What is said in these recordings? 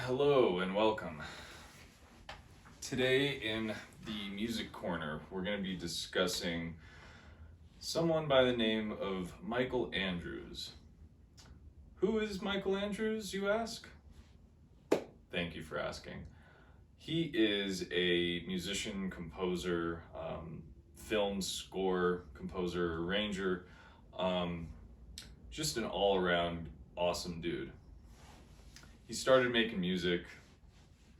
Hello and welcome. Today in the Music Corner, we're going to be discussing someone by the name of Michael Andrews. Who is Michael Andrews, you ask? Thank you for asking. He is a musician, composer, film score composer, arranger, just an all-around awesome dude. He started making music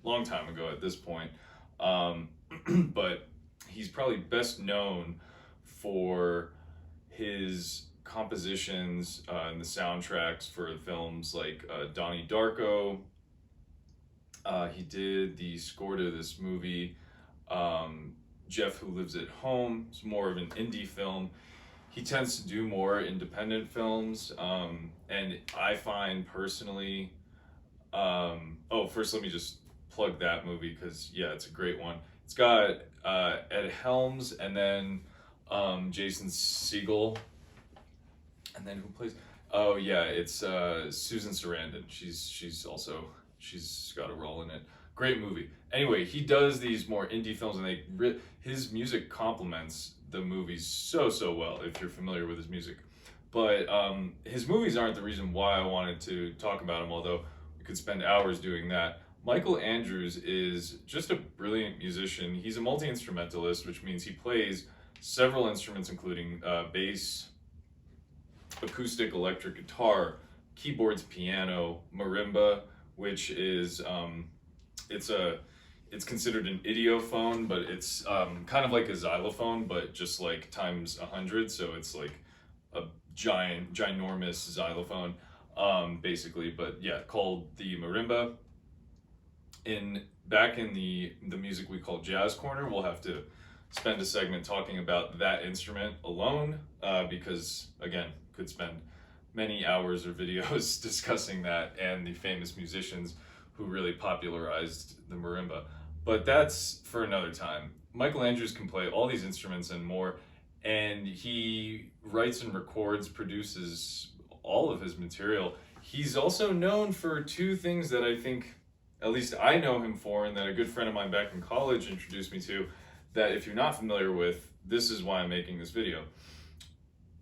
a long time ago at this point, but he's probably best known for his compositions and the soundtracks for films like Donnie Darko. He did the score to this movie, Jeff Who Lives at Home. It's more of an indie film. He tends to do more independent films, and I find personally, first let me just plug that movie because yeah, it's a great one. It's got Ed Helms and then Jason Segel, and then who plays? Oh yeah, it's Susan Sarandon. She's got a role in it. Great movie. Anyway, he does these more indie films, and his music complements the movies so well if you're familiar with his music. But his movies aren't the reason why I wanted to talk about him, although we could spend hours doing that. Michael Andrews is just a brilliant musician. He's a multi-instrumentalist, which means he plays several instruments, including bass, acoustic electric guitar, keyboards, piano, marimba, which is it's considered an idiophone, but it's kind of like a xylophone, but just like times 100. So it's like a ginormous xylophone, basically. But yeah, called the marimba. Back in the music we call Jazz Corner, we'll have to spend a segment talking about that instrument alone, because again, could spend many hours or videos discussing that and the famous musicians who really popularized the marimba. But that's for another time. Michael Andrews can play all these instruments and more, and he writes and records, produces all of his material. He's also known for two things that I think, at least I know him for, and that a good friend of mine back in college introduced me to, that if you're not familiar with, this is why I'm making this video.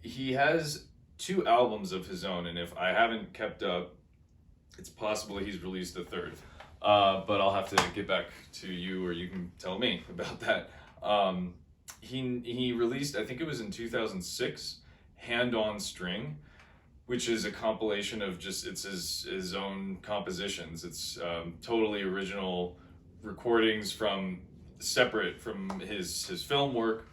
He has 2 albums of his own, and if I haven't kept up, it's possible he's released a third. But I'll have to get back to you, or you can tell me about that. He released, I think it was in 2006, Hand on String, which is a compilation of it's his own compositions. It's totally original recordings separate from his film work.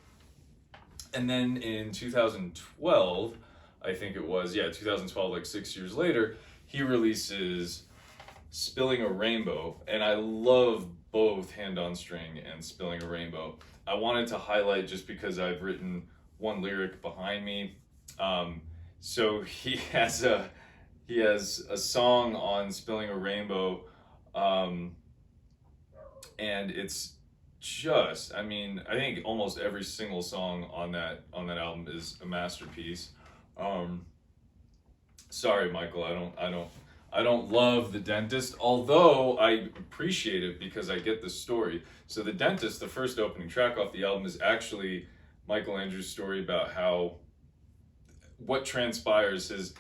And then in 2012, I think it was, 2012, like 6 years later, he releases Spilling a Rainbow, and I love both Hand on String and Spilling a Rainbow. I wanted to highlight just because I've written one lyric behind me. So he has a song on Spilling a Rainbow, and it's just, I think almost every single song on that album is a masterpiece. Sorry, Michael, I don't love The Dentist, although I appreciate it because I get the story. So The Dentist, the first opening track off the album, is actually Michael Andrews' story about what transpires. His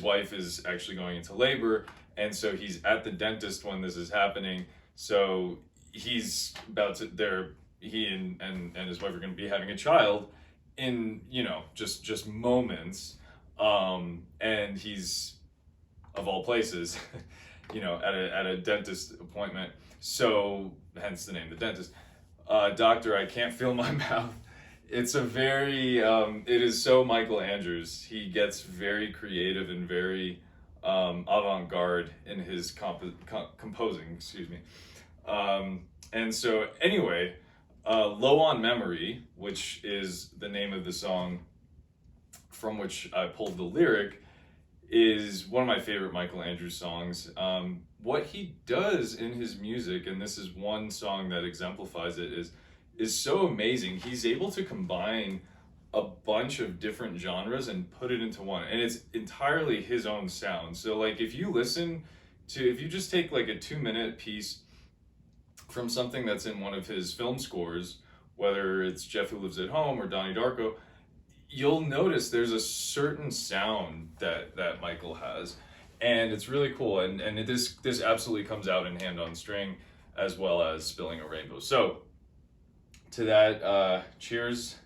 wife is actually going into labor, and so he's at the dentist when this is happening. So he's about to, he and his wife are going to be having a child in, just moments. And he's, of all places, at a dentist appointment. So hence the name, The Dentist. Doctor, I can't feel my mouth. It's a very, it is so Michael Andrews. He gets very creative and very avant-garde in his composing, excuse me. And so anyway, Low on Memory, which is the name of the song from which I pulled the lyric, is one of my favorite Michael Andrews songs. What he does in his music, and this is one song that exemplifies it, is so amazing. He's able to combine a bunch of different genres and put it into one, and it's entirely his own sound. So like if you listen to, if you just take like a 2-minute piece from something that's in one of his film scores, whether it's Jeff Who Lives at Home or Donnie Darko, you'll notice there's a certain sound that Michael has, and it's really cool. And this absolutely comes out in Hand on String, as well as Spilling a Rainbow. So to that, cheers.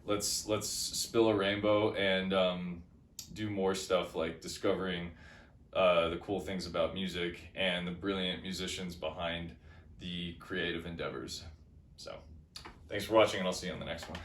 Let's spill a rainbow and do more stuff like discovering the cool things about music and the brilliant musicians behind the creative endeavors. So thanks for watching, and I'll see you on the next one.